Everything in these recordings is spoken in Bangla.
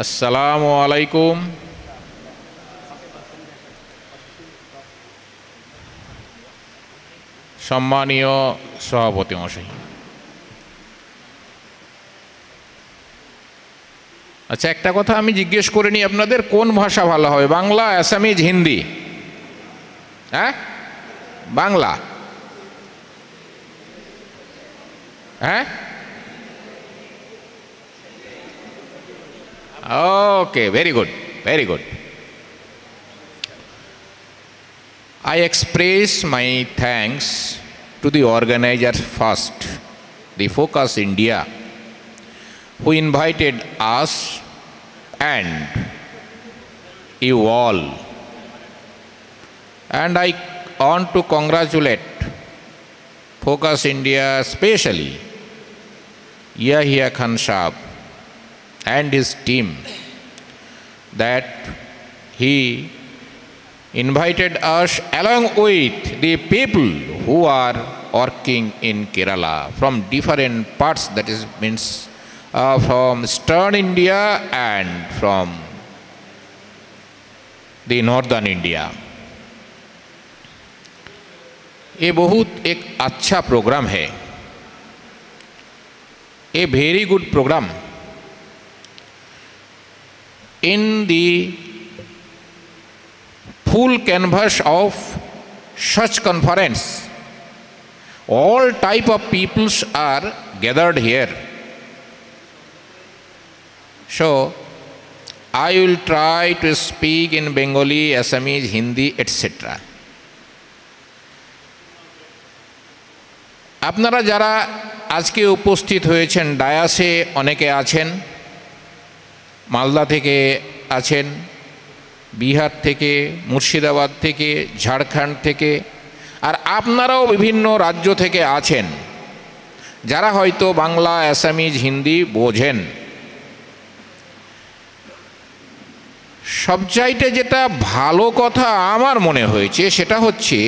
আসসালামু আলাইকুম। সম্মানীয় সভাপতি মশাই, আচ্ছা একটা কথা আমি জিজ্ঞেস করে নিই, আপনাদের কোন ভাষা ভালো হবে, বাংলা, আসামিজ, হিন্দি? হ্যাঁ, বাংলা। হ্যাঁ, ওকে, very good, very good. I express my thanks to the organizers first, the Focus India, who invited us and you all. And I want to congratulate Focus India, especially Yahya Khan Saab and his team, that he invited us along with the people who are working in Kerala from different parts, that is means from Eastern India and from the Northern India. ये बहुत एक अच्छा प्रोग्राम है, a very good program. In the full canvas of such conference, all type of peoples are gathered here. So I will try to speak in Bengali, Assamese, Hindi, etc. আপনারা যারা আজকে উপস্থিত হয়েছেন, ডায়াসে অনেকে আছেন, মালদা থেকে আছেন, বিহার থেকে, মুর্শিদাবাদ থেকে, ঝাড়খণ্ড থেকে, আর আপনারাও বিভিন্ন রাজ্য থেকে আছেন যারা হয়তো বাংলা, আসামিজ, হিন্দি বোঝেন। সবচাইতে যেটা ভালো কথা আমার মনে হয়েছে সেটা হচ্ছে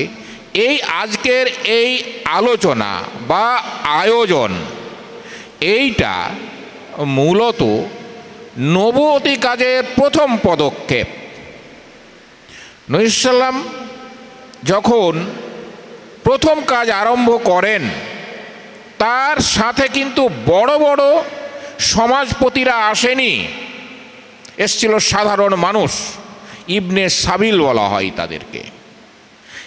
এই আজকের এই আলোচনা বা আয়োজন, এইটা মূলত নবুয়তি কাজের প্রথম পদক্ষেপ। নবী সাল্লাম যখন প্রথম কাজ আরম্ভ করেন, তার সাথে কিন্তু বড় বড় সমাজপতিরা আসেনি, এসছিল সাধারণ মানুষ, ইবনে সাবিল বলা হয় তাদেরকে।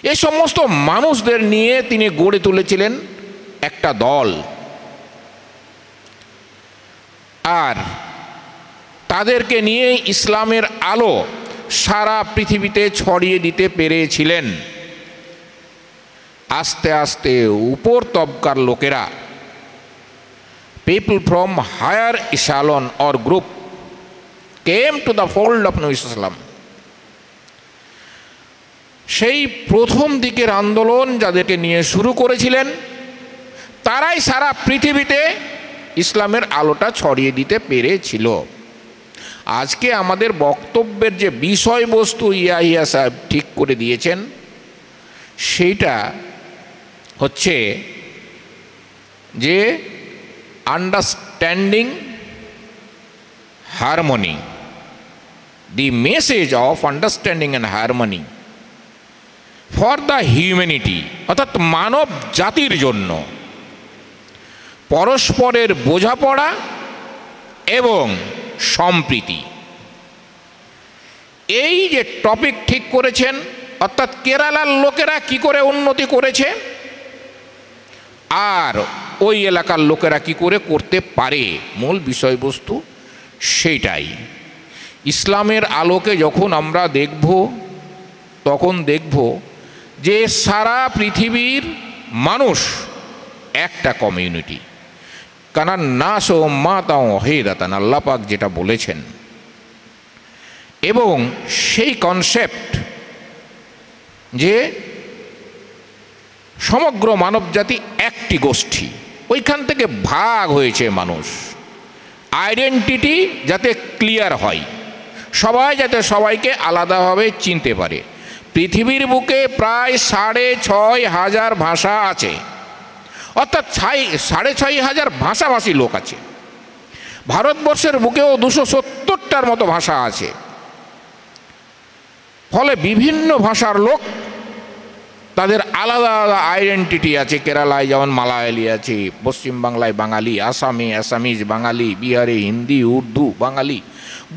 এই সমস্ত মানুষদের নিয়ে তিনি গড়ে তুলেছিলেন একটা দল, আর তাদেরকে নিয়ে ইসলামের আলো সারা পৃথিবীতে ছড়িয়ে দিতে পেরেছিলেন। আস্তে আস্তে উপর তবকার লোকেরা, people from higher echelon or group came to the fold of নবী সাল্লাম। সেই প্রথম দিকের আন্দোলন যাদেরকে নিয়ে শুরু করেছিলেন, তারাই সারা পৃথিবীতে ইসলামের আলোটা ছড়িয়ে দিতে পেরেছিল। আজকে আমাদের বক্তব্যের যে বিষয়বস্তু ইয়াহিয়া সাহেব ঠিক করে দিয়েছেন, সেইটা হচ্ছে যে understanding harmony, the message of understanding and harmony for the humanity, অর্থাৎ মানব জাতির জন্য পরস্পরের বোঝাপড়া এবং সম্প্রীতি। এই যে টপিক ঠিক করেছেন, অর্থাৎ কেরালার লোকেরা কি করে উন্নতি করেছে আর ওই এলাকার লোকেরা কি করে করতে পারে, মূল বিষয়বস্তু সেইটাই। ইসলামের আলোকে যখন আমরা দেখব, তখন দেখব যে সারা পৃথিবীর মানুষ একটা কমিউনিটি, কারণ নাস ও মাতাও হেদাতান, আল্লাহ পাক যেটা বলেছেন, এবং সেই কনসেপ্ট যে সমগ্র মানবজাতি একটি গোষ্ঠী, ওইখান থেকে ভাগ হয়েছে মানুষ। আইডেন্টিটি যাতে ক্লিয়ার হয়, সবাই যাতে সবাইকে আলাদাভাবে চিনতে পারে। পৃথিবীর বুকে প্রায় 6,500 ভাষা আছে, অর্থাৎ 6,500 ভাষাভাষী লোক আছে। ভারতবর্ষের বুকেও 270টার মতো ভাষা আছে। ফলে বিভিন্ন ভাষার লোক, তাদের আলাদা আলাদা আইডেন্টিটি আছে। কেরালায় যেমন মালায়ালি আছে, পশ্চিমবাংলায় বাঙালি, আসামে আসামিজ বাঙালি, বিহারে হিন্দি, উর্দু বাঙালি,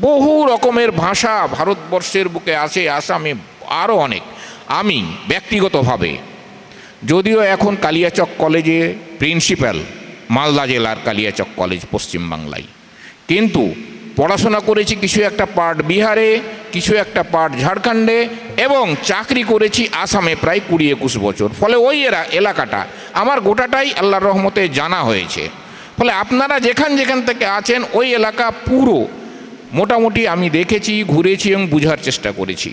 বহু রকমের ভাষা ভারতবর্ষের বুকে আছে। আসামে আরও অনেক। আমি ব্যক্তিগতভাবে, যদিও এখন কালিয়াচক কলেজে প্রিন্সিপাল, মালদা জেলার কালিয়াচক কলেজ পশ্চিমবাংলায়, কিন্তু পড়াশোনা করেছি কিছু একটা পার্ট বিহারে, কিছু একটা পার্ট ঝাড়খণ্ডে, এবং চাকরি করেছি আসামে প্রায় 20-21 বছর। ফলে ওই এলাকাটা আমার গোটাটাই আল্লাহর রহমতে জানা হয়েছে। ফলে আপনারা যেখান যেখান থেকে আছেন ওই এলাকা পুরো মোটামুটি আমি দেখেছি, ঘুরেছি এবং বোঝার চেষ্টা করেছি।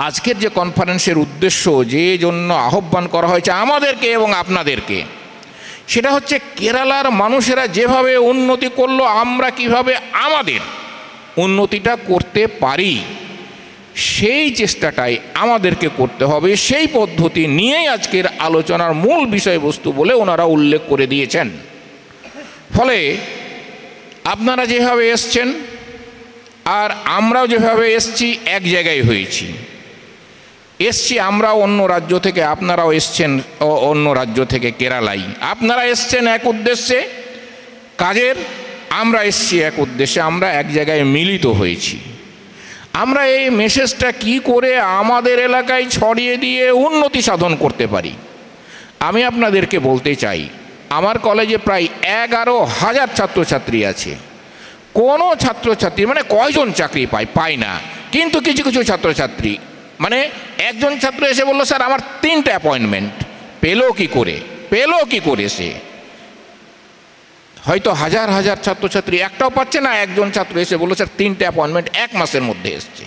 আজকের যে কনফারেন্সের উদ্দেশ্য, যে জন্য আহ্বান করা হয়েছে আমাদেরকে এবং আপনাদেরকে, সেটা হচ্ছে কেরালার মানুষেরা যেভাবে উন্নতি করলো, আমরা কিভাবে আমাদের উন্নতিটা করতে পারি, সেই চেষ্টাটাই আমাদেরকে করতে হবে। সেই পদ্ধতি নিয়েই আজকের আলোচনার মূল বিষয়বস্তু বলে ওনারা উল্লেখ করে দিয়েছেন। ফলে আপনারা যেভাবে এসছেন আর আমরাও যেভাবে এসছি, এক জায়গায় হয়েছি। এসছি আমরাও অন্য রাজ্য থেকে, আপনারাও এসছেন অন্য রাজ্য থেকে, কেরালাই। আপনারা এসছেন এক উদ্দেশ্যে কাজের, আমরা এসছি এক উদ্দেশ্যে, আমরা এক জায়গায় মিলিত হয়েছি। আমরা এই মেসেজটা কি করে আমাদের এলাকায় ছড়িয়ে দিয়ে উন্নতি সাধন করতে পারি, আমি আপনাদেরকে বলতে চাই। আমার কলেজে প্রায় 11,000 ছাত্রছাত্রী আছে। কোনো ছাত্রছাত্রী মানে কয়জন চাকরি পায় না, কিন্তু কিছু কিছু ছাত্রছাত্রী, মানে একজন ছাত্র এসে বললো, স্যার আমার 3টে অ্যাপয়েন্টমেন্ট। পেলো কি করে সে? হয়তো হাজার হাজার ছাত্রছাত্রী একটাও পাচ্ছে না, একজন ছাত্র এসে বললো, স্যার 3টে অ্যাপয়েন্টমেন্ট 1 মাসের মধ্যে এসছে।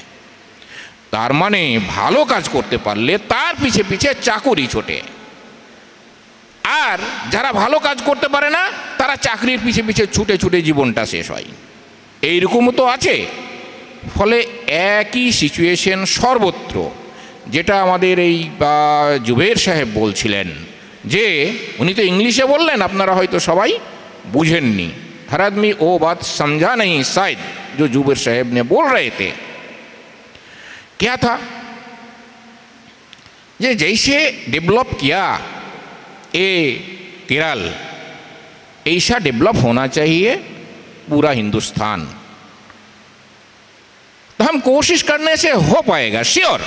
তার মানে ভালো কাজ করতে পারলে তার পিছে পিছে চাকুরি ছোটে, আর যারা ভালো কাজ করতে পারে না তারা চাকরির পিছে পিছে ছুটে ছুটে জীবনটা শেষ হয়। এইরকমও তো আছে। ফলে একই সিচুয়েশন সর্বত্র, যেটা আমাদের এই জুবের সাহেব বলছিলেন, যে উনি তো ইংলিশে বললেন, আপনারা হয়তো সবাই বুঝেননি। हर आदमी वो बात समझा नहीं शायद जो जुबेर साहब ने बोल रहे थे। क्या था, ये जैसे डेवलप किया ये केरल, ऐसा डेवलप होना चाहिए पूरा हिंदुस्तान। तो हम कोशिश करने से हो पाएगा, sure,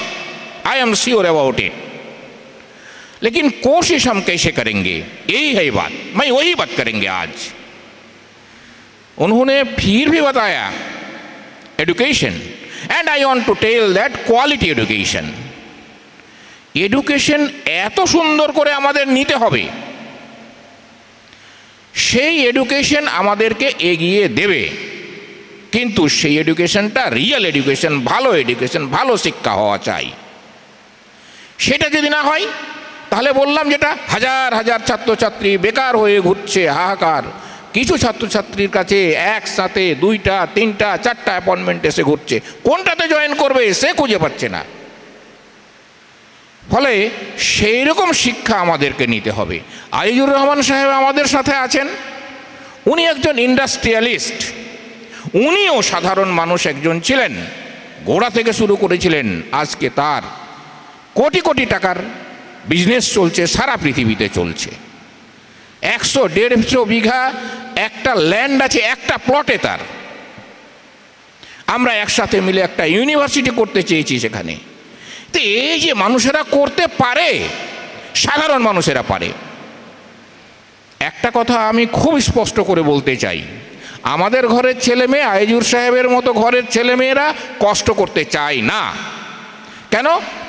I am sure about it. लेकिन कोशिश हम कैसे करेंगे, यही है बात। मैं वही बात करेंगे आज। उन्होंने फिर भी बताया education, and I want to tell that quality education. Education এত সুন্দর করে আমাদের নিতে হবে, সেই এডুকেশন আমাদেরকে এগিয়ে দেবে। কিন্তু সেই এডুকেশনটা রিয়েল এডুকেশন, ভালো এডুকেশন, ভালো শিক্ষা হওয়া চাই। সেটা যদি না হয়, তাহলে বললাম যেটা, হাজার হাজার ছাত্রছাত্রী বেকার হয়ে ঘুরছে, হাহাকার। কিছু ছাত্রছাত্রীর কাছে একসাথে 2টা 3টা 4টা অ্যাপয়েন্টমেন্ট এসে ঘুরছে, কোনটাতে জয়েন করবে সে খুঁজে পাচ্ছে না। ফলে সেই রকম শিক্ষা আমাদেরকে নিতে হবে। আজিজুর রহমান সাহেব আমাদের সাথে আছেন, উনি একজন ইন্ডাস্ট্রিয়ালিস্ট। উনিও সাধারণ মানুষ একজন ছিলেন, গোড়া থেকে শুরু করেছিলেন। আজকে তার কোটি কোটি টাকার বিজনেস চলছে, সারা পৃথিবীতে চলছে। 100-150 বিঘা একটা ল্যান্ড আছে একটা প্লটে তার। আমরা একসাথে মিলে একটা ইউনিভার্সিটি করতে চেয়েছি সেখানে। তো এই যে মানুষেরা করতে পারে, সাধারণ মানুষেরা পারে। একটা কথা আমি খুব স্পষ্ট করে বলতে চাই, আমাদের ঘরের ছেলে মেয়ে আইজুর সাহেবের মতো ঘরের ছেলে মেয়েরা কষ্ট করতে চায় না। কেন?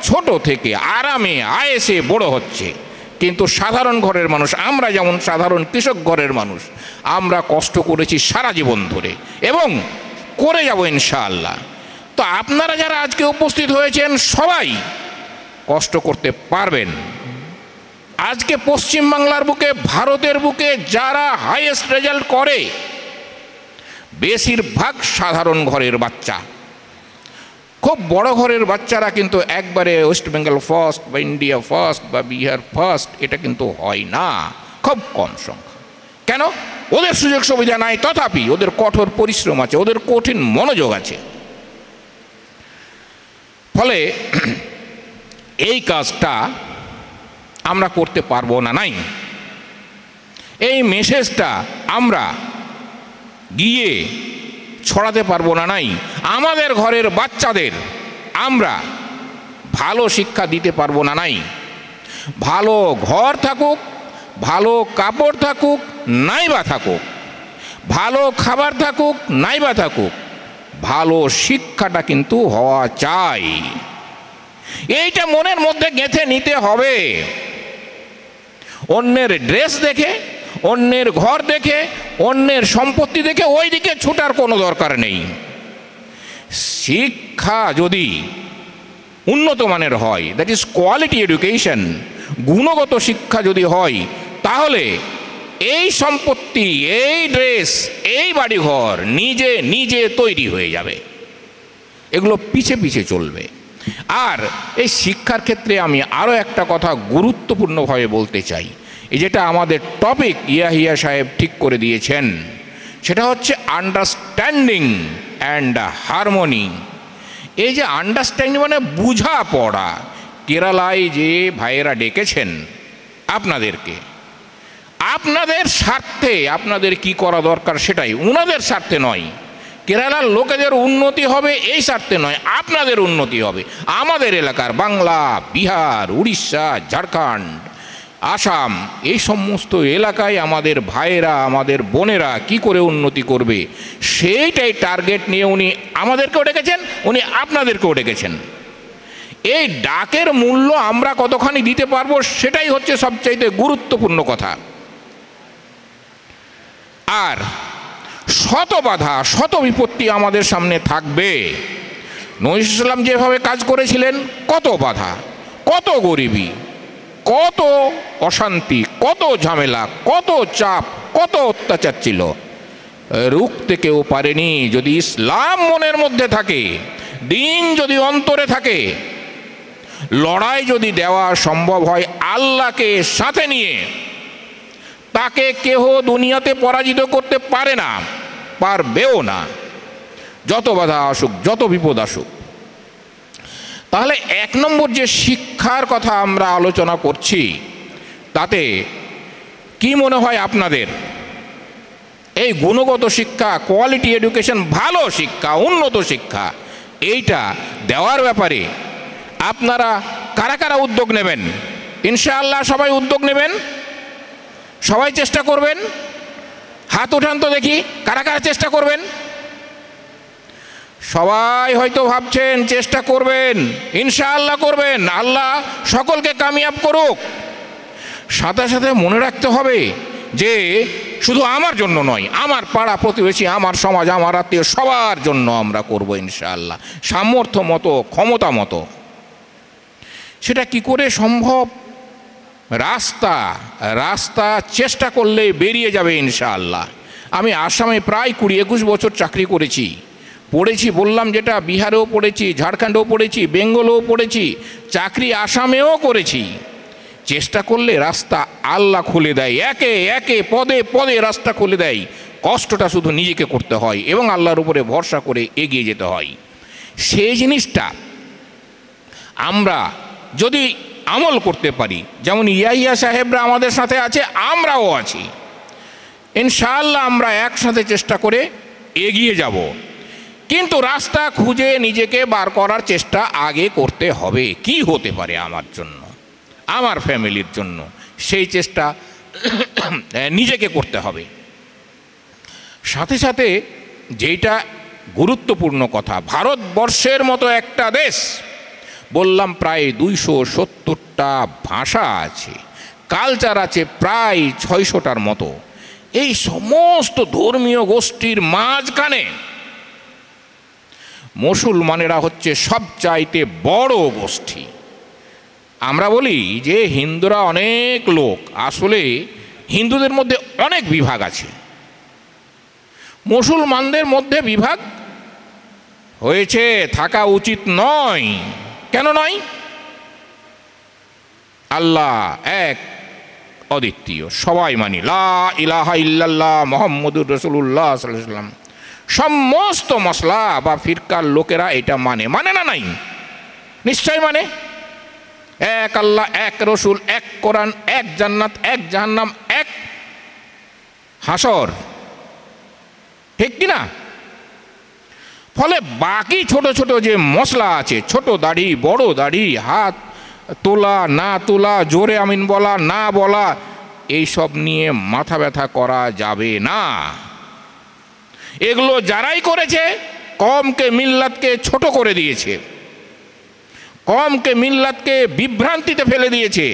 ছোট থেকে আরামে আয়েসে বড় হচ্ছে। কিন্তু সাধারণ ঘরের মানুষ, আমরা যেমন সাধারণ কৃষক ঘরের মানুষ, আমরা কষ্ট করেছি সারা জীবন ধরে এবং করে যাব ইনশাআল্লাহ। তো আপনারা যারা আজকে উপস্থিত হয়েছেন সবাই কষ্ট করতে পারবেন। আজকে পশ্চিমবাংলার বুকে, ভারতের বুকে যারা হাইয়েস্ট রেজাল্ট করে বেশিরভাগ সাধারণ ঘরের বাচ্চা। খুব বড় ঘরের বাচ্চারা কিন্তু একবারে ওয়েস্ট বেঙ্গল ফার্স্ট বা ইন্ডিয়া ফার্স্ট বা বিহার ফার্স্ট এটা কিন্তু হয় না, খুব কম সংখ্যা। কেন? ওদের সুযোগ সুবিধা নাই, তথাপি ওদের কঠোর পরিশ্রম আছে, ওদের কঠিন মনোযোগ আছে। ফলে এই কাজটা আমরা করতে পারবো না নাই। এই মেসেজটা আমরা গিয়ে ছড়াতে পারবো না নাই। আমাদের ঘরের বাচ্চাদের আমরা ভালো শিক্ষা দিতে পারবো না নাই। ভালো ঘর থাকুক, ভালো কাপড় থাকুক নাইবা থাকুক, ভালো খাবার থাকুক নাইবা থাকুক, ভালো শিক্ষাটা কিন্তু হওয়া চাই। এইটা মনের মধ্যে গেঁথে নিতে হবে। অন্যের ড্রেস দেখে, অন্যের ঘর দেখে, অন্যের সম্পত্তি দেখে ওই দিকে ছুটার কোনো দরকার নেই। শিক্ষা যদি উন্নত মানের হয়, দ্যাট ইজ কোয়ালিটি এডুকেশন, গুণগত শিক্ষা যদি হয়, তাহলে এই সম্পত্তি, এই ড্রেস, এই বাড়িঘর নিজে নিজে তৈরি হয়ে যাবে। এগুলো পিছে পিছে চলবে। আর এই শিক্ষার ক্ষেত্রে আমি আরও একটা কথা গুরুত্বপূর্ণভাবে বলতে চাই, এই যেটা আমাদের টপিক ইয়াহিয়া সাহেব ঠিক করে দিয়েছেন, সেটা হচ্ছে আন্ডারস্ট্যান্ডিং অ্যান্ড হারমোনি। এই যে আন্ডারস্ট্যান্ডিং মানে বুঝা পড়া। কেরালায় যে ভাইয়েরা ডেকেছেন আপনাদেরকে, আপনাদের স্বার্থে আপনাদের কি করা দরকার সেটাই, ওনাদের স্বার্থে নয়। কেরালার লোকেদের উন্নতি হবে এই স্বার্থে নয়, আপনাদের উন্নতি হবে। আমাদের এলাকার বাংলা, বিহার, উড়িষ্যা, ঝাড়খণ্ড, আসাম, এই সমস্ত এলাকায় আমাদের ভাইয়েরা, আমাদের বোনেরা কি করে উন্নতি করবে সেইটাই টার্গেট নিয়ে উনি আমাদেরকেও ডেকেছেন, উনি আপনাদেরকেও ডেকেছেন। এই ডাকের মূল্য আমরা কতখানি দিতে পারবো সেটাই হচ্ছে সবচাইতে গুরুত্বপূর্ণ কথা। আর শত বাধা, শত বিপত্তি আমাদের সামনে থাকবে। নবী সাল্লাল্লাহু আলাইহি ওয়াসাল্লাম যেভাবে কাজ করেছিলেন, কত বাধা, কত গরিবী, কত অশান্তি, কত ঝামেলা, কত চাপ, কত অত্যাচার ছিল, রুখতে কেউ পারেনি। যদি ইসলাম মনের মধ্যে থাকে, দিন যদি অন্তরে থাকে, লড়াই যদি দেওয়া সম্ভব হয় আল্লাহকে সাথে নিয়ে, তাকে কেহ দুনিয়াতে পরাজিত করতে পারে না, পারবেও না, যত বাধা আসুক, যত বিপদ আসুক। তাহলে এক নম্বর যে শিক্ষার কথা আমরা আলোচনা করছি, তাতে কি মনে হয় আপনাদের? এই গুণগত শিক্ষা, কোয়ালিটি এডুকেশন, ভালো শিক্ষা, উন্নত শিক্ষা, এইটা দেওয়ার ব্যাপারে আপনারা কারা কারা উদ্যোগ নেবেন? ইনশাআল্লাহ সবাই উদ্যোগ নেবেন, সবাই চেষ্টা করবেন। হাত উঠান তো দেখি, কারা কারা চেষ্টা করবেন? সবাই হয়তো ভাবছেন চেষ্টা করবেন, ইনশাআল্লাহ করবেন। আল্লাহ সকলকে কামিয়াব করুক। সাথে সাথে মনে রাখতে হবে যে শুধু আমার জন্য নয়, আমার পাড়া প্রতিবেশী, আমার সমাজ, আমার আত্মীয়, সবার জন্য আমরা করব ইনশাআল্লাহ, সামর্থ্য মতো, ক্ষমতা মতো। সেটা কি করে সম্ভব? রাস্তা রাস্তা চেষ্টা করলে বেরিয়ে যাবে ইনশাআল্লাহ। আমি আসামে প্রায় 20-21 বছর চাকরি করেছি, পড়েছি, বললাম যেটা, বিহারেও পড়েছি, ঝাড়খণ্ডেও পড়েছি, বেঙ্গলেও পড়েছি, চাকরি আসামেও করেছি। চেষ্টা করলে রাস্তা আল্লাহ খুলে দেয়, একে একে পদে পদে রাস্তা খুলে দেয়। কষ্টটা শুধু নিজেকে করতে হয় এবং আল্লাহর উপরে ভরসা করে এগিয়ে যেতে হয়। সেই জিনিসটা আমরা যদি আমল করতে পারি, যেমন ইয়াহিয়া সাহেবরা আমাদের সাথে আছে, আমরাও আছি, ইনশাআল্লাহ আমরা একসাথে চেষ্টা করে এগিয়ে যাব। কিন্তু রাস্তা খুঁজে নিজেকে বার করার চেষ্টা আগে করতে হবে। কি হতে পারে আমার জন্য, আমার ফ্যামিলির জন্য, সেই চেষ্টা নিজেকে করতে হবে। সাথে সাথে যেটা গুরুত্বপূর্ণ কথা, ভারতবর্ষের মতো একটা দেশ, বললাম প্রায় 270টা ভাষা আছে, কালচার আছে প্রায় 600টার মতো। এই সমস্ত ধর্মীয় গোষ্ঠীর মাঝখানে মুসলমানেরা হচ্ছে সবচাইতে বড় গোষ্ঠী। আমরা বলি যে হিন্দুরা অনেক লোক, আসলে হিন্দুদের মধ্যে অনেক বিভাগ আছে, মুসলমানদের মধ্যে বিভাগ হয়েছে, থাকা উচিত নয়। কেন নয়? আল্লাহ এক, অদ্বিতীয়, সবাই মানি লা ইলাহা ইল্লাল্লাহ মুহাম্মাদুর রাসূলুল্লাহ সাল্লাল্লাহু আলাইহি ওয়াসাল্লাম। সমস্ত মশলা বা ফিরকার লোকেরা এটা মানে, মানে না নাই? নিশ্চয় মানে। এক আল্লাহ, এক রসুল, এক কোরআন, এক জান্নাত, এক জাহান্নাম, এক হাসর, ঠিক কিনা? ফলে বাকি ছোট ছোট যে মশলা আছে, ছোট দাড়ি বড় দাড়ি, হাত তোলা না তোলা, জোরে আমিন বলা না বলা, এইসব নিয়ে মাথা ব্যথা করা যাবে না। এগুলো যারাই করেছে কমকে মিল্লাতকে ছোট করে দিয়েছে, কমকে মিল্লাতকে বিভ্রান্তিতে ফেলে দিয়েছে।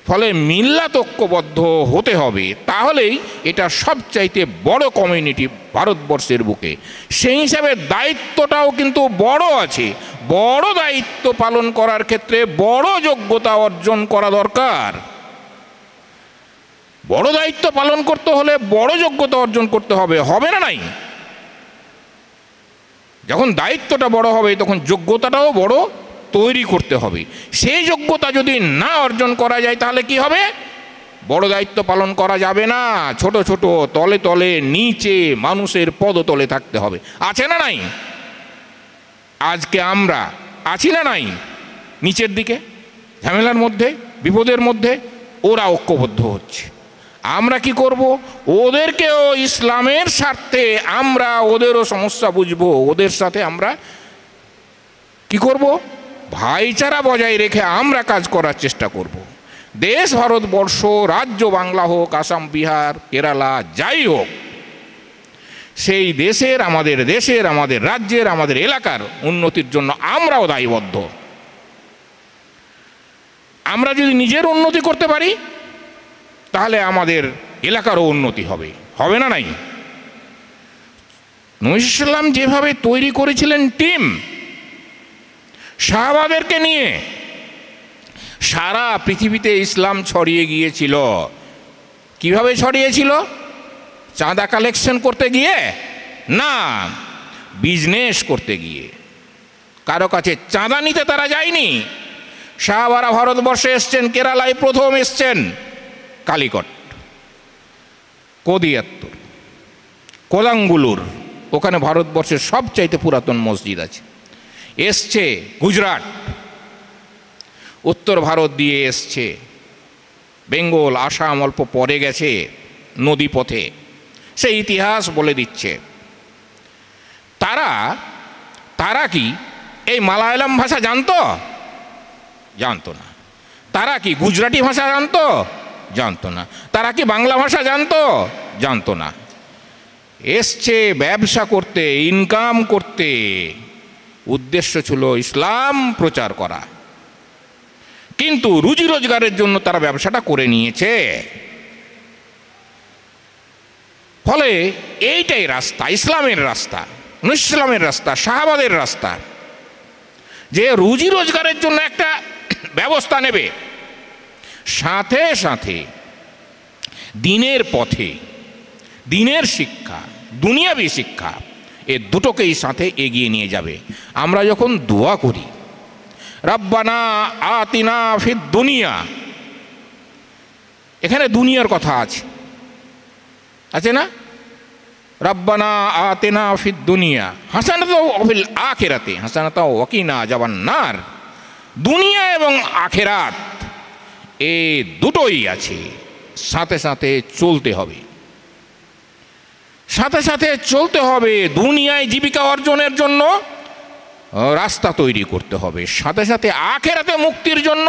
ফলে মিল্লাত ঐক্যবদ্ধ হতে হবে, তাহলেই এটা সবচাইতে বড় কমিউনিটি ভারতবর্ষের বুকে। সেই হিসাবে দায়িত্বটাও কিন্তু বড় আছে। বড় দায়িত্ব পালন করার ক্ষেত্রে বড় যোগ্যতা অর্জন করা দরকার। বড় দায়িত্ব পালন করতে হলে বড় যোগ্যতা অর্জন করতে হবে, হবে না নাই? যখন দায়িত্বটা বড় হবে তখন যোগ্যতাটাও বড় তৈরি করতে হবে। সেই যোগ্যতা যদি না অর্জন করা যায় তাহলে কি হবে? বড় দায়িত্ব পালন করা যাবে না। ছোট ছোট তলে তলে নিচে মানুষের পদতলে থাকতে হবে। আছে না নাই? আজকে আমরা আছি না নাই নিচের দিকে, ঝামেলার মধ্যে, বিপদের মধ্যে? ওরা ঐক্যবদ্ধ হচ্ছে, আমরা কি করব? ওদেরকেও ইসলামের স্বার্থে আমরা ওদেরও সমস্যা বুঝবো, ওদের সাথে আমরা কি করব? ভাইচারা বজায় রেখে আমরা কাজ করার চেষ্টা করব। দেশ ভারতবর্ষ, রাজ্য বাংলা হোক, আসাম, বিহার, কেরালা, যাই হোক, সেই দেশের, আমাদের রাজ্যের, আমাদের এলাকার উন্নতির জন্য আমরাও দায়বদ্ধ। আমরা যদি নিজের উন্নতি করতে পারি তাহলে আমাদের এলাকারও উন্নতি হবে, হবে না নাই? নবী সাল্লাল্লাহু আলাইহি ওয়াসাল্লাম যেভাবে তৈরি করেছিলেন টিম, সাহাবাদেরকে নিয়ে সারা পৃথিবীতে ইসলাম ছড়িয়ে গিয়েছিল। কিভাবে ছড়িয়েছিল? চাঁদা কালেকশন করতে গিয়ে না, বিজনেস করতে গিয়ে। কারো কাছে চাঁদা নিতে তারা যায়নি। সাহাবারা ভারতবর্ষে এসছেন, কেরালায় প্রথম এসছেন, কালিকট, কোদিয়াত্তর, কোলাঙ্গুলুর, ওখানে ভারতবর্ষের সবচাইতে পুরাতন মসজিদ আছে। এসছে গুজরাট, উত্তর ভারত দিয়ে এসছে, বেঙ্গল, আসাম অল্প পরে গেছে নদী পথে, সেই ইতিহাস বলে দিচ্ছে। তারা কি এই মালায়ালাম ভাষা জানতো? জানতো না। তারা কি গুজরাটি ভাষা জানতো? জানতো না। তারা কি বাংলা ভাষা জানতো? জানতো না। এসছে ব্যবসা করতে, ইনকাম করতে, উদ্দেশ্য ছিল ইসলাম প্রচার করা। কিন্তু রুজি রোজগারের জন্য তারা ব্যবসাটা করে নিয়েছে। ফলে এইটাই রাস্তা, ইসলামের রাস্তা, ইসলামের রাস্তা, সাহাবাদের রাস্তা, যে রুজি রোজগারের জন্য একটা ব্যবস্থা নেবে, সাথে সাথে দিনের পথে, দিনের শিক্ষা, দুনিয়াবি শিক্ষা, এ দুটোকেই সাথে এগিয়ে নিয়ে যাবে। আমরা যখন দোয়া করি রব্বানা আতিনা ফিদ দুনিয়া, এখানে দুনিয়ার কথা আছে না? রব্বানা আতিনা ফিদ দুনিয়া হাসানাতাও ফিল আখিরাতি হাসানাতাও ওয়া কিনা আযাবান্নার। দুনিয়া এবং আখিরাত এই দুটোই আছে, সাথে সাথে চলতে হবে, সাথে সাথে চলতে হবে। দুনিয়ায় জীবিকা অর্জনের জন্য রাস্তা তৈরি করতে হবে, সাথে সাথে আখিরাতে মুক্তির জন্য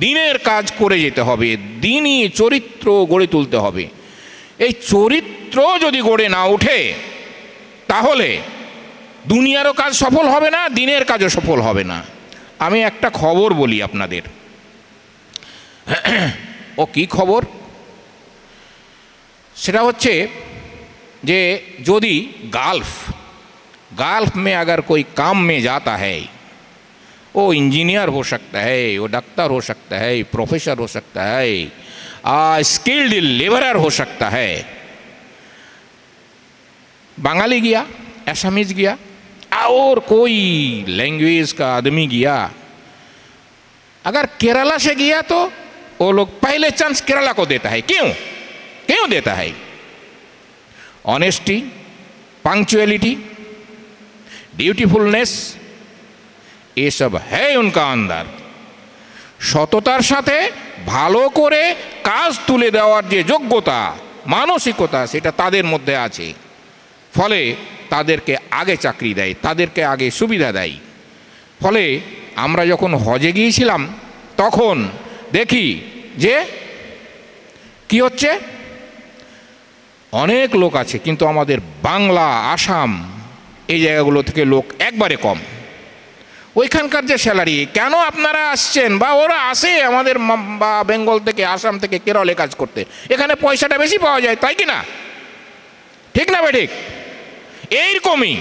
দিনের কাজ করে যেতে হবে, দিনই চরিত্র গড়ে তুলতে হবে। এই চরিত্র যদি গড়ে না ওঠে তাহলে দুনিয়ারও কাজ সফল হবে না, দিনের কাজও সফল হবে না। আমি একটা খবর বলি আপনাদের। ও কি খবর? সেটা হচ্ছে যে যদি गाल्फ में अगर कोई काम में जाता है, वो इंजीनियर हो सकता है, वो डॉक्टर हो सकता है, प्रोफेसर हो सकता है, स्किल्ड लेबरर हो सकता है। बंगाली गया, असमीज गया, और कोई लैंग्वेज का आदमी गया। अगर केरला से गया तो वो लोग पहले चांस केरला को देता है। क्यों क्यों देता है? ऑनेस्टी, पंक्चुअलिटी, ड्यूटीफुलनेस, ये सब है उनका अंदर। সততার সাথে ভালো করে কাজ তুলে দেওয়ার যে যোগ্যতা, মানসিকতা, সেটা তাদের মধ্যে আছে। ফলে তাদেরকে আগে চাকরি দেয়, তাদেরকে আগে সুবিধা দেয়। ফলে আমরা যখন হজে গিয়েছিলাম তখন দেখি যে কি হচ্ছে, অনেক লোক আছে কিন্তু আমাদের বাংলা, আসাম এই জায়গাগুলো থেকে লোক একবারে কম। ওইখানকার যে স্যালারি, কেন আপনারা আসছেন বা ওরা আসে আমাদের বা বেঙ্গল থেকে, আসাম থেকে, কেরলে কাজ করতে, এখানে পয়সাটা বেশি পাওয়া যায়, তাই কি না? ঠিক না ঠিক? এইরকমই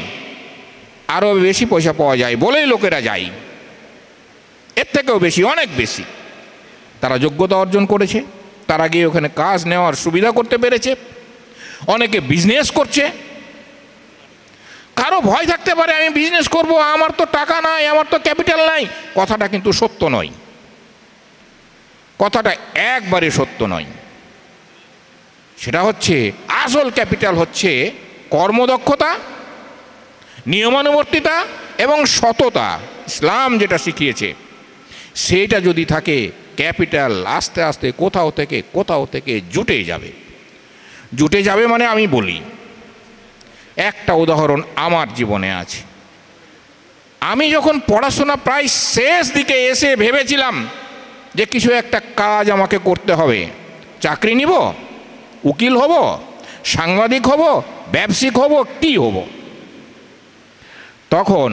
আরও বেশি পয়সা পাওয়া যায় বলেই লোকেরা যায়, এর থেকেও বেশি, অনেক বেশি। তারা যোগ্যতা অর্জন করেছে, তারা গিয়ে ওখানে কাজ নেওয়ার সুবিধা করতে পেরেছে, অনেকে বিজনেস করছে। কারো ভয় থাকতে পারে আমি বিজনেস করব, আমার তো টাকা নাই, আমার তো ক্যাপিটাল নাই। কথাটা কিন্তু সত্য নয়, কথাটা একবারে সত্য নয়। সেটা হচ্ছে আসল ক্যাপিটাল হচ্ছে কর্মদক্ষতা, নিয়মানুবর্তিতা এবং সততা। ইসলাম যেটা শিখিয়েছে সেটা যদি থাকে, ক্যাপিটাল আস্তে আস্তে কোথাও থেকে জুটে যাবে। জুটে যাবে মানে আমি বলি, একটা উদাহরণ আমার জীবনে আছে। আমি যখন পড়াশোনা প্রায় শেষ দিকে এসে ভেবেছিলাম যে কিছু একটা কাজ আমাকে করতে হবে, চাকরি নিব, উকিল হব, সাংবাদিক হব, ব্যবসায়িক হব, কি হব, তখন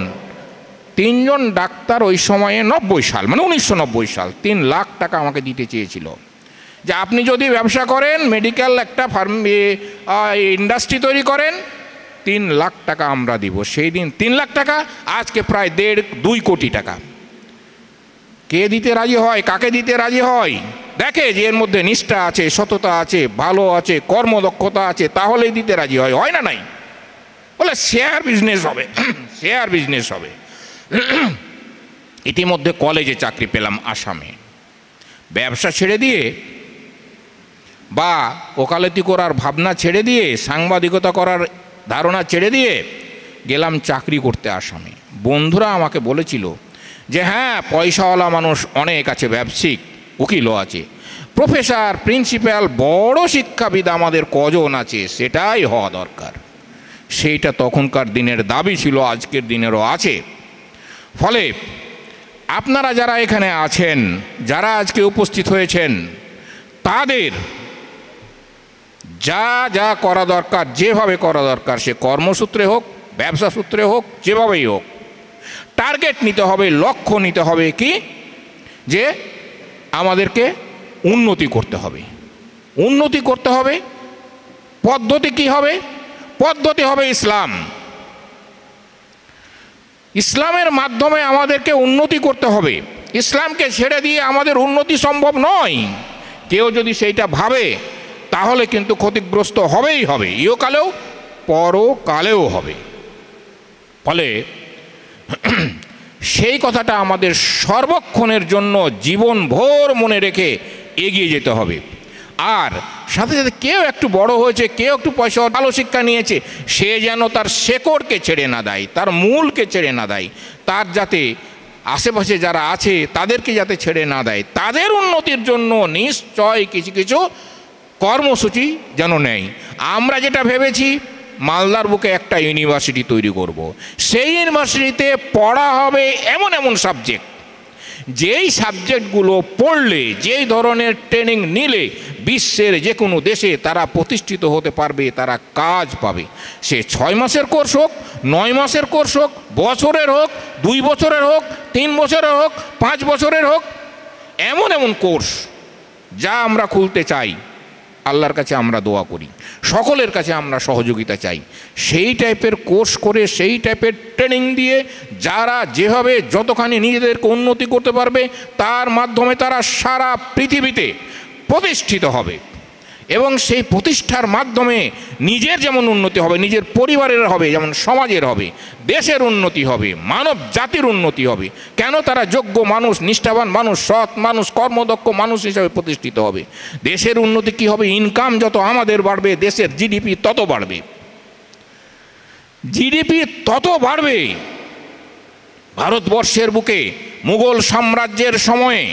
তিনজন ডাক্তার ওই সময়ে 90 সাল মানে 1990 সাল 3 লাখ টাকা আমাকে দিতে চেয়েছিল যে আপনি যদি ব্যবসা করেন, মেডিকেল একটা ইন্ডাস্ট্রি তৈরি করেন, 3 লাখ টাকা আমরা দিব। সেই দিন 3 লাখ টাকা, আজকে প্রায় 1.5-2 কোটি টাকা। কে দিতে রাজি হয়, কাকে দিতে রাজি হয়? দেখে যে এর মধ্যে নিষ্ঠা আছে, সততা আছে, ভালো আছে, কর্মদক্ষতা আছে, তাহলেই দিতে রাজি হয়, হয় না নাই? বলে শেয়ার বিজনেস হবে, শেয়ার বিজনেস হবে। ইতিমধ্যে কলেজে চাকরি পেলাম আসামে। ব্যবসা ছেড়ে দিয়ে বা ওকালতি করার ভাবনা ছেড়ে দিয়ে, সাংবাদিকতা করার ধারণা ছেড়ে দিয়ে গেলাম চাকরি করতে আসামে। বন্ধুরা আমাকে বলেছিল যে হ্যাঁ, পয়সাওয়ালা মানুষ অনেক আছে, ব্যবসায়িক, উকিলও আছে, প্রফেসর, প্রিন্সিপাল, বড় শিক্ষাবিদ আমাদের কজন আছে, সেটাই হওয়া দরকার। সেইটা তখনকার দিনের দাবি ছিল, আজকের দিনেরও আছে। ফলে আপনারা যারা এখানে আছেন, যারা আজকে উপস্থিত হয়েছেন, তাদের যা যা করা দরকার, যেভাবে করা দরকার, সে কর্মসূত্রে হোক, ব্যবসা সূত্রে হোক, যেভাবেই হোক, টার্গেট নিতে হবে, লক্ষ্য নিতে হবে কি, যে আমাদেরকে উন্নতি করতে হবে। উন্নতি করতে হবে, পদ্ধতি কি হবে? পদ্ধতি হবে ইসলাম। ইসলামের মাধ্যমে আমাদেরকে উন্নতি করতে হবে। ইসলামকে ছেড়ে দিয়ে আমাদের উন্নতি সম্ভব নয়। কেউ যদি সেইটা ভাবে তাহলে কিন্তু ক্ষতিগ্রস্ত হবেই হবে, ইহকালেও পরকালেও হবে। ফলে সেই কথাটা আমাদের সর্বক্ষণের জন্য জীবনভর মনে রেখে এগিয়ে যেতে হবে। আর সাথে সাথে কেউ একটু বড় হয়েছে, কেউ একটু পয়সা, ভালো শিক্ষা নিয়েছে, সে যেন তার শেকড়কে ছেড়ে না দেয়, তার মূলকে ছেড়ে না দেয়, তার যাতে আশেপাশে যারা আছে তাদেরকে যাতে ছেড়ে না দেয়, তাদের উন্নতির জন্য নিশ্চয় কিছু কিছু কর্মসূচি যেন নেয়। আমরা যেটা ভেবেছি, মালদার বুকে একটা ইউনিভার্সিটি তৈরি করব। সেই ইউনিভার্সিটিতে পড়া হবে এমন এমন সাবজেক্ট, যেই সাবজেক্টগুলো পড়লে, যেই ধরনের ট্রেনিং নিলে বিশ্বের যে কোনো দেশে তারা প্রতিষ্ঠিত হতে পারবে, তারা কাজ পাবে। সে 6 মাসের কোর্স হোক, 9 মাসের কোর্স হোক, বছরের হোক, 2 বছরের হোক, 3 বছরের হোক, 5 বছরের হোক, এমন এমন কোর্স যা আমরা খুলতে চাই। আল্লাহর কাছে আমরা দোয়া করি, সকলের কাছে আমরা সহযোগিতা চাই। সেই টাইপের কোর্স করে, সেই টাইপের ট্রেনিং দিয়ে যারা যেভাবে যতখানি নিজেদেরকে উন্নতি করতে পারবে, তার মাধ্যমে তারা সারা পৃথিবীতে প্রতিষ্ঠিত হবে। এবং সেই প্রতিষ্ঠার মাধ্যমে নিজের যেমন উন্নতি হবে, নিজের পরিবারের হবে, যেমন সমাজের হবে, দেশের উন্নতি হবে, মানব জাতির উন্নতি হবে। কেন? তারা যোগ্য মানুষ, নিষ্ঠাবান মানুষ, সৎ মানুষ, কর্মদক্ষ মানুষ হিসাবে প্রতিষ্ঠিত হবে। দেশের উন্নতি কি হবে? ইনকাম যত আমাদের বাড়বে, দেশের জিডিপি তত বাড়বে। জিডিপি তত বাড়বে। ভারতবর্ষের বুকে মুঘল সাম্রাজ্যের সময়ে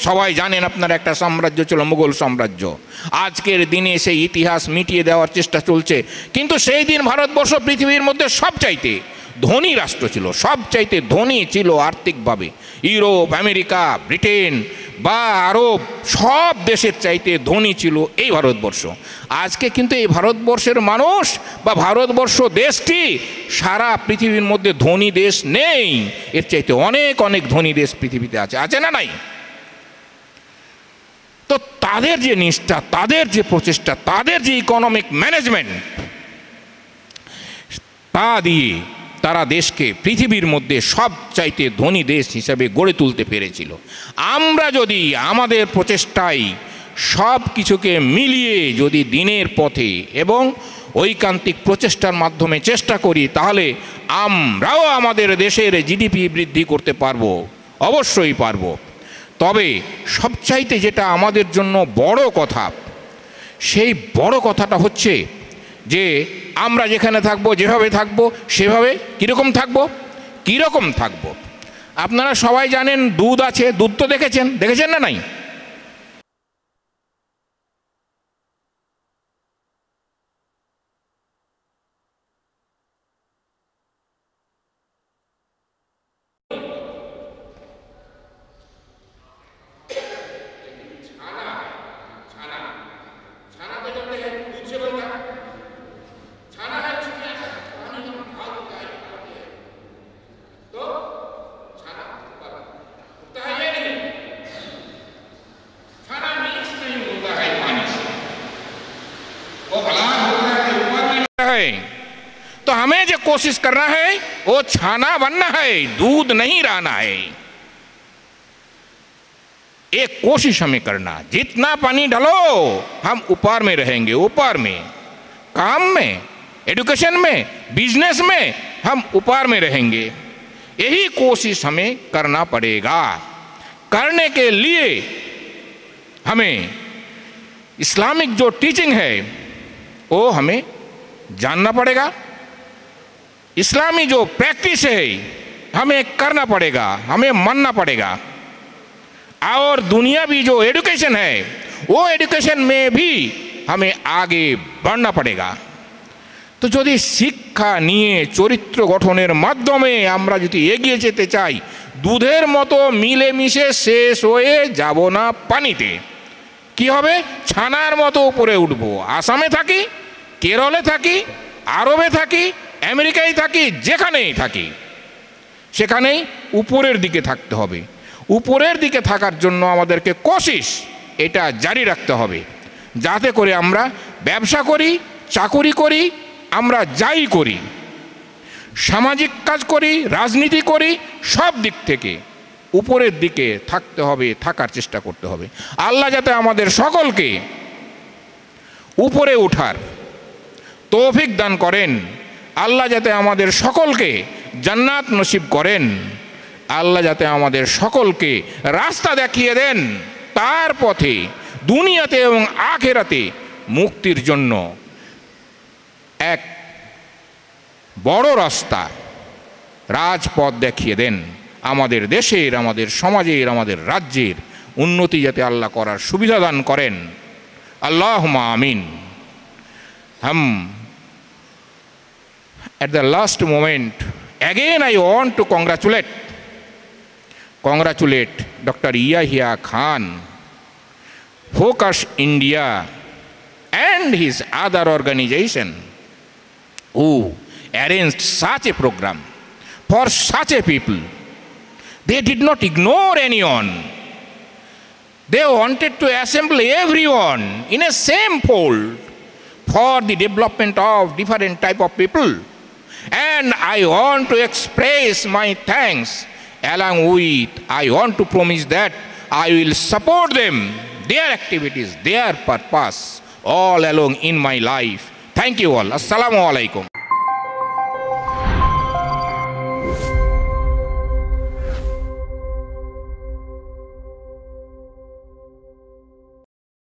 সবাই জানেন আপনার একটা সাম্রাজ্য ছিল মুঘল সাম্রাজ্য। আজকের দিনে সেই ইতিহাস মিটিয়ে দেওয়ার চেষ্টা চলছে, কিন্তু সেই দিন ভারতবর্ষ পৃথিবীর মধ্যে সবচাইতে ধনী রাষ্ট্র ছিল, সবচাইতে ধনী ছিল আর্থিকভাবে। ইউরোপ, আমেরিকা, ব্রিটেন বা আরব সব দেশের চাইতে ধনী ছিল এই ভারতবর্ষ। আজকে কিন্তু এই ভারতবর্ষের মানুষ বা ভারতবর্ষ দেশটি সারা পৃথিবীর মধ্যে ধনী দেশ নেই, এর চাইতে অনেক অনেক ধনী দেশ পৃথিবীতে আছে, আছে না নাই? তো তাদের যে নিষ্ঠা, তাদের যে প্রচেষ্টা, তাদের যে ইকোনমিক ম্যানেজমেন্ট, তা দিয়ে তারা দেশকে পৃথিবীর মধ্যে সবচাইতে ধনী দেশ হিসাবে গড়ে তুলতে পেরেছিল। আমরা যদি আমাদের প্রচেষ্টায় সব কিছুকে মিলিয়ে যদি দিনের পথে এবং ঐকান্তিক প্রচেষ্টার মাধ্যমে চেষ্টা করি, তাহলে আমরাও আমাদের দেশের জিডিপি বৃদ্ধি করতে পারবো, অবশ্যই পারবো। তবে সবচাইতে যেটা আমাদের জন্য বড় কথা, সেই বড় কথাটা হচ্ছে যে আমরা যেখানে থাকবো, যেভাবে থাকবো, সেভাবে কীরকম থাকবো, কীরকম থাকবো। আপনারা সবাই জানেন দুধ আছে, দুধ তো দেখেছেন না নাই? तो हमें जो कोशिश करना है वो छाना बनना है, दूध नहीं रहना है। एक कोशिश हमें करना, जितना पानी डालो हम ऊपर में रहेंगे, ऊपर में, काम में, एजुकेशन में, बिजनेस में हम ऊपर में रहेंगे। यही कोशिश हमें करना पड़ेगा। करने के लिए हमें इस्लामिक जो टीचिंग है वो हमें जानना पड़ेगा, इस्लामी जो प्रैक्टिस है हमें करना पड़ेगा, हमें मानना पड़ेगा। और दुनियावी जो एजुकेशन है वो एजुकेशन में भी हमें आगे बढ़ना पड़ेगा। तो যদি শিক্ষা নিয়ে চরিত্র গঠনের মাধ্যমে আমরা যদি এগিয়ে যেতে চাই, দুধের মতো মিলেমিশে শেষ হয়ে যাব না পানিতে। কি হবে? ছানার মতো উপরে উঠব। আসামে থাকি, কেরলে থাকি, আরবে থাকি, আমেরিকায় থাকি, যেখানেই থাকি, সেখানেই উপরের দিকে থাকতে হবে। উপরের দিকে থাকার জন্য আমাদেরকে কোশিশ এটা জারি রাখতে হবে, যাতে করে আমরা ব্যবসা করি, চাকুরি করি, আমরা যাই করি, সামাজিক কাজ করি, রাজনীতি করি, সব দিক থেকে উপরের দিকে থাকতে হবে, থাকার চেষ্টা করতে হবে। আল্লাহ যাতে আমাদের সকলকে উপরে ওঠার তৌফিক দান করেন, আল্লাহ যাতে আমাদের সকলকে জান্নাত নসিব করেন, আল্লাহ যাতে আমাদের সকলকে রাস্তা দেখিয়ে দেন তার পথে দুনিয়াতে এবং আখিরাতে মুক্তির জন্য এক বড় রাস্তা, রাজপথ দেখিয়ে দেন। আমাদের দেশের, আমাদের সমাজের, আমাদের রাজ্যের উন্নতি যাতে আল্লাহ করার সুবিধা দান করেন। আল্লাহুম্মা আমিন। हम at the last moment again I want to congratulate Dr. Yahya Khan, Focus India and his other organization who arranged such a program for such a people. They did not ignore anyone. They wanted to assemble everyone in a same fold for the development of different type of people. And I want to express my thanks. Along with, I want to promise that I will support them, their activities, their purpose all along in my life. Thank you all. Assalamu alaikum.